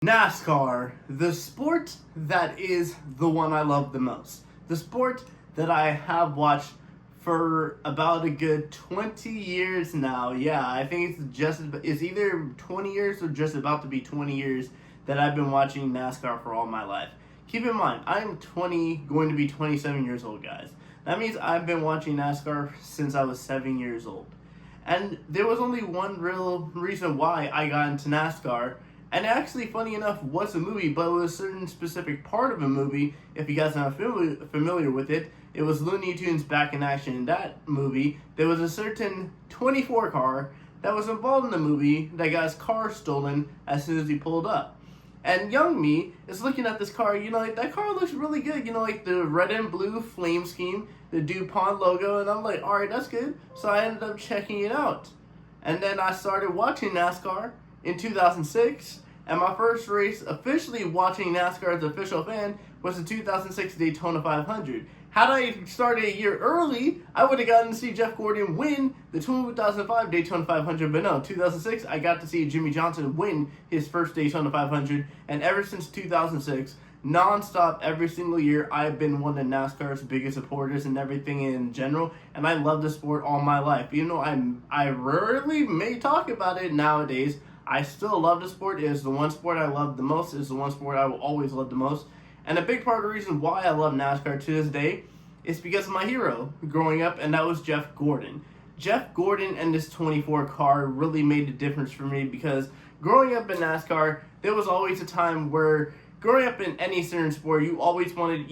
NASCAR, the sport that is the one I love the most. The sport that I have watched for about a good 20 years now. Yeah, I think it's either 20 years or just about to be 20 years that I've been watching NASCAR for all my life. Keep in mind, I'm going to be 27 years old, guys. That means I've been watching NASCAR since I was 7 years old. And there was only one real reason why I got into NASCAR. And actually, funny enough, was a movie, but it was a certain specific part of a movie. If you guys are not familiar with it, it was Looney Tunes Back in Action. In that movie, there was a certain 24 car that was involved in the movie that got his car stolen as soon as he pulled up. And young me is looking at this car, like, that car looks really good, like the red and blue flame scheme, the DuPont logo, and I'm like, alright, that's good. So I ended up checking it out. And then I started watching NASCAR in 2006, and my first race officially watching NASCAR as an official fan was the 2006 Daytona 500. Had I started a year early, I would have gotten to see Jeff Gordon win the 2005 Daytona 500, but no, 2006, I got to see Jimmy Johnson win his first Daytona 500, and ever since 2006, non-stop, every single year, I've been one of NASCAR's biggest supporters and everything in general, and I love the sport all my life. Even though I rarely may talk about it nowadays, I still love the sport. It is the one sport I love the most. It is the one sport I will always love the most. And a big part of the reason why I love NASCAR to this day is because of my hero growing up, and that was Jeff Gordon. Jeff Gordon and this 24 car really made a difference for me because growing up in NASCAR, there was always a time where growing up in any certain sport, you always want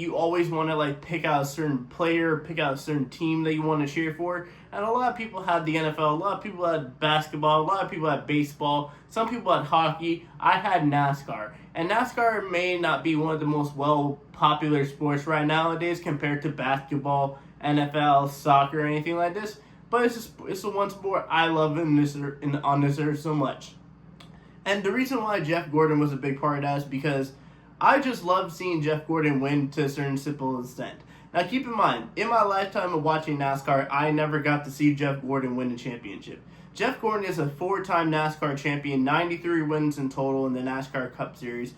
to like pick out a certain player, pick out a certain team that you want to cheer for. And a lot of people had the NFL, a lot of people had basketball, a lot of people had baseball, some people had hockey. I had NASCAR. And NASCAR may not be one of the most popular sports right nowadays compared to basketball, NFL, soccer, or anything like this. But it's the one sport I love on this earth so much. And the reason why Jeff Gordon was a big part of that is because I just love seeing Jeff Gordon win to a certain simple extent. Now keep in mind, in my lifetime of watching NASCAR, I never got to see Jeff Gordon win a championship. Jeff Gordon is a 4-time NASCAR champion, 93 wins in total in the NASCAR Cup Series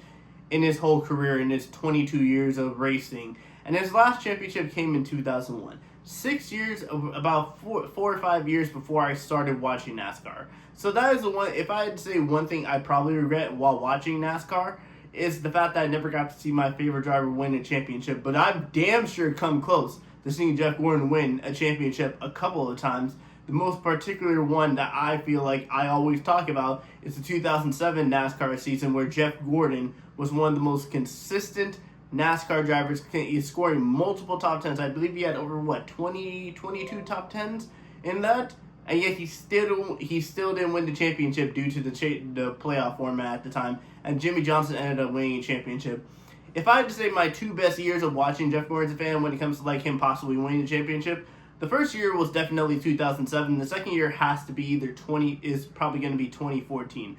in his whole career, in his 22 years of racing. And his last championship came in 2001. 6 years, about four or 5 years before I started watching NASCAR. So that is the one, if I had to say one thing I probably regret while watching NASCAR, is the fact that I never got to see my favorite driver win a championship. But I've damn sure come close to seeing Jeff Gordon win a championship a couple of times. The most particular one that I feel like I always talk about is the 2007 NASCAR season, where Jeff Gordon was one of the most consistent NASCAR drivers. He's scoring multiple top 10s. I believe he had over 22 top 10s in that. And yet he still didn't win the championship due to the playoff format at the time. And Jimmy Johnson ended up winning a championship. If I had to say my two best years of watching Jeff Gordon as a fan when it comes to like him possibly winning the championship, the first year was definitely 2007. The second year has to be probably going to be 2014.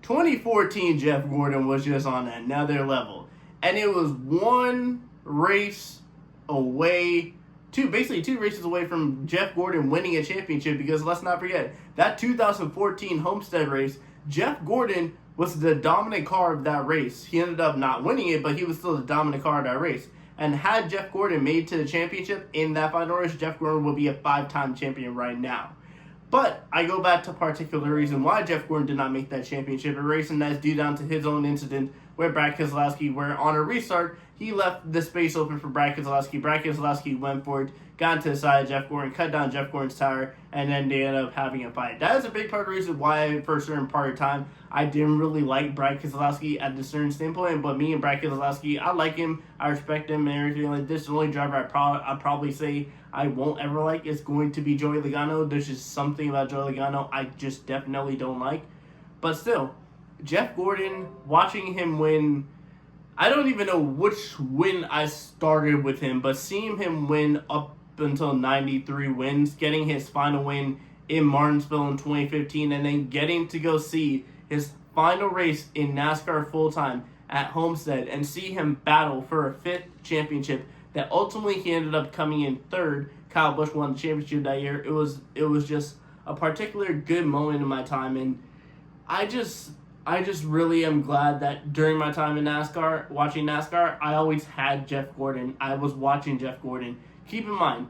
2014 Jeff Gordon was just on another level. And it was one race away, basically two races away from Jeff Gordon winning a championship, because let's not forget, that 2014 Homestead race, Jeff Gordon was the dominant car of that race. He ended up not winning it, but he was still the dominant car of that race. And had Jeff Gordon made to the championship in that final race, Jeff Gordon would be a 5-time champion right now. But I go back to a particular reason why Jeff Gordon did not make that championship race, and that's due down to his own incident where Brad Keselowski, where on a restart, he left the space open for Brad Keselowski. Brad Keselowski went for it, got into the side of Jeff Gordon, cut down Jeff Gordon's tire, and then they ended up having a fight. That is a big part of the reason why, for a certain part of time, I didn't really like Brad Keselowski at a certain standpoint. But me and Brad Keselowski, I like him, I respect him, and everything like this. The only driver I'd probably say I won't ever like is going to be Joey Logano. There's just something about Joey Logano I just definitely don't like. But still, Jeff Gordon, watching him win, I don't even know which win I started with him, but seeing him win up until 93 wins, getting his final win in Martinsville in 2015, and then getting to go see his final race in NASCAR full-time at Homestead and see him battle for a 5th championship that ultimately he ended up coming in 3rd. Kyle Busch won the championship that year. It was just a particular good moment in my time, and I I just really am glad that during my time in NASCAR, watching NASCAR, I always had Jeff Gordon. I was watching Jeff Gordon. Keep in mind,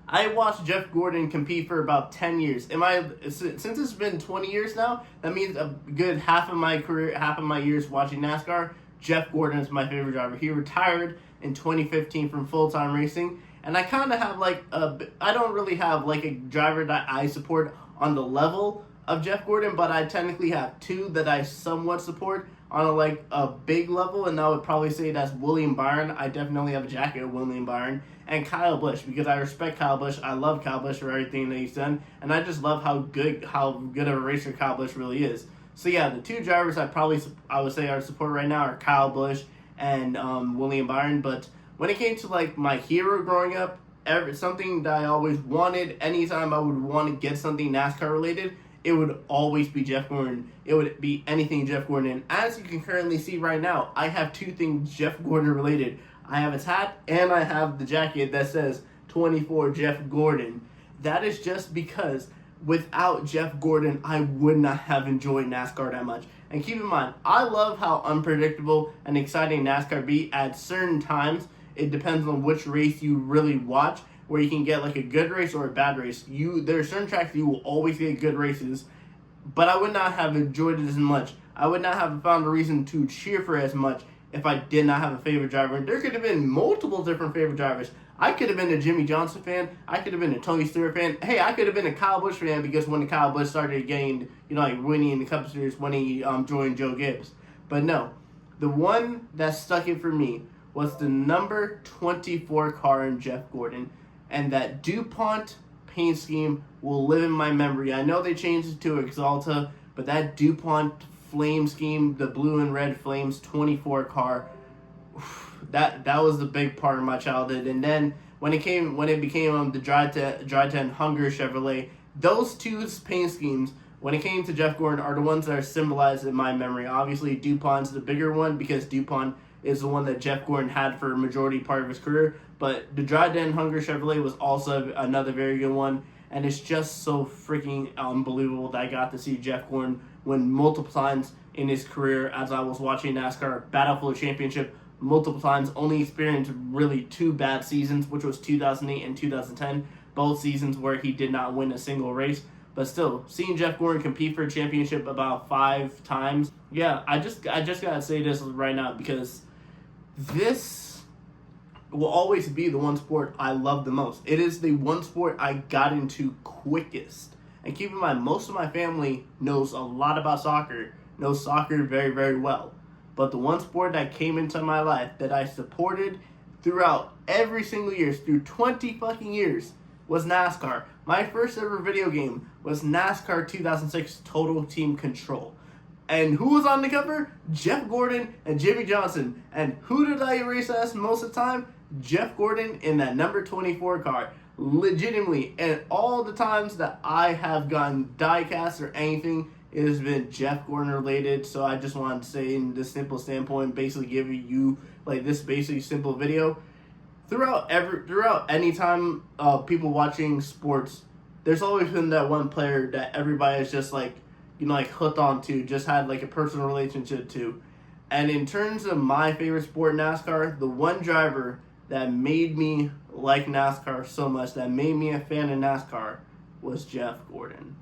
I watched Jeff Gordon compete for about 10 years. Since it's been 20 years now, that means a good half of my career, half of my years watching NASCAR, Jeff Gordon is my favorite driver. He retired in 2015 from full-time racing, and I kind of have I don't really have like a driver that I support on the level of Jeff Gordon, but I technically have two that I somewhat support on a big level, and I would probably say that's William Byron. I definitely have a jacket of William Byron, and Kyle Busch, because I respect Kyle Busch. I love Kyle Busch for everything that he's done, and I just love how good of a racer Kyle Busch really is. So yeah, the two drivers I would say I support right now are Kyle Busch and William Byron. But when it came to like my hero growing up, something that I always wanted, anytime I would want to get something NASCAR related, it would always be Jeff Gordon. It would be anything Jeff Gordon. And as you can currently see right now, I have two things Jeff Gordon related. I have his hat and I have the jacket that says 24 Jeff Gordon. That is just because without Jeff Gordon, I would not have enjoyed NASCAR that much. And keep in mind, I love how unpredictable and exciting NASCAR be at certain times. It depends on which race you really watch, where you can get like a good race or a bad race. There are certain tracks you will always get good races, but I would not have enjoyed it as much. I would not have found a reason to cheer for it as much if I did not have a favorite driver. And there could have been multiple different favorite drivers. I could have been a Jimmy Johnson fan. I could have been a Tony Stewart fan. Hey, I could have been a Kyle Busch fan because when Kyle Busch started getting, winning the Cup Series when he joined Joe Gibbs. But no, the one that stuck it for me was the number 24 car in Jeff Gordon. And that DuPont paint scheme will live in my memory. I know they changed it to Exalta, but that DuPont flame scheme, the blue and red flames 24 car, that was the big part of my childhood. And then when it became the Dry 10 Hunger Chevrolet, those two paint schemes, when it came to Jeff Gordon, are the ones that are symbolized in my memory. Obviously, DuPont's the bigger one because DuPont is the one that Jeff Gordon had for a majority part of his career. But the Dry 10 Hunger Chevrolet was also another very good one. And it's just so freaking unbelievable that I got to see Jeff Gordon win multiple times in his career as I was watching NASCAR battle for the championship multiple times. Only experienced really two bad seasons, which was 2008 and 2010. Both seasons where he did not win a single race. But still, seeing Jeff Gordon compete for a championship about 5 times. Yeah, I just gotta say this right now because this will always be the one sport I love the most. It is the one sport I got into quickest. And keep in mind, most of my family knows a lot about soccer, knows soccer very, very well. But the one sport that came into my life that I supported throughout every single year, through 20 fucking years, was NASCAR. My first ever video game was NASCAR 2006 Total Team Control. And who was on the cover? Jeff Gordon and Jimmy Johnson. And who did I race as most of the time? Jeff Gordon in that number 24 car. Legitimately. And all the times that I have gotten die-cast or anything, it has been Jeff Gordon related. So I just wanted to say in this simple standpoint, basically giving you like this basically simple video. Throughout any time people watching sports, there's always been that one player that everybody is just like hooked on to, just had like a personal relationship to. And in terms of my favorite sport, NASCAR, the one driver that made me like NASCAR so much, that made me a fan of NASCAR, was Jeff Gordon.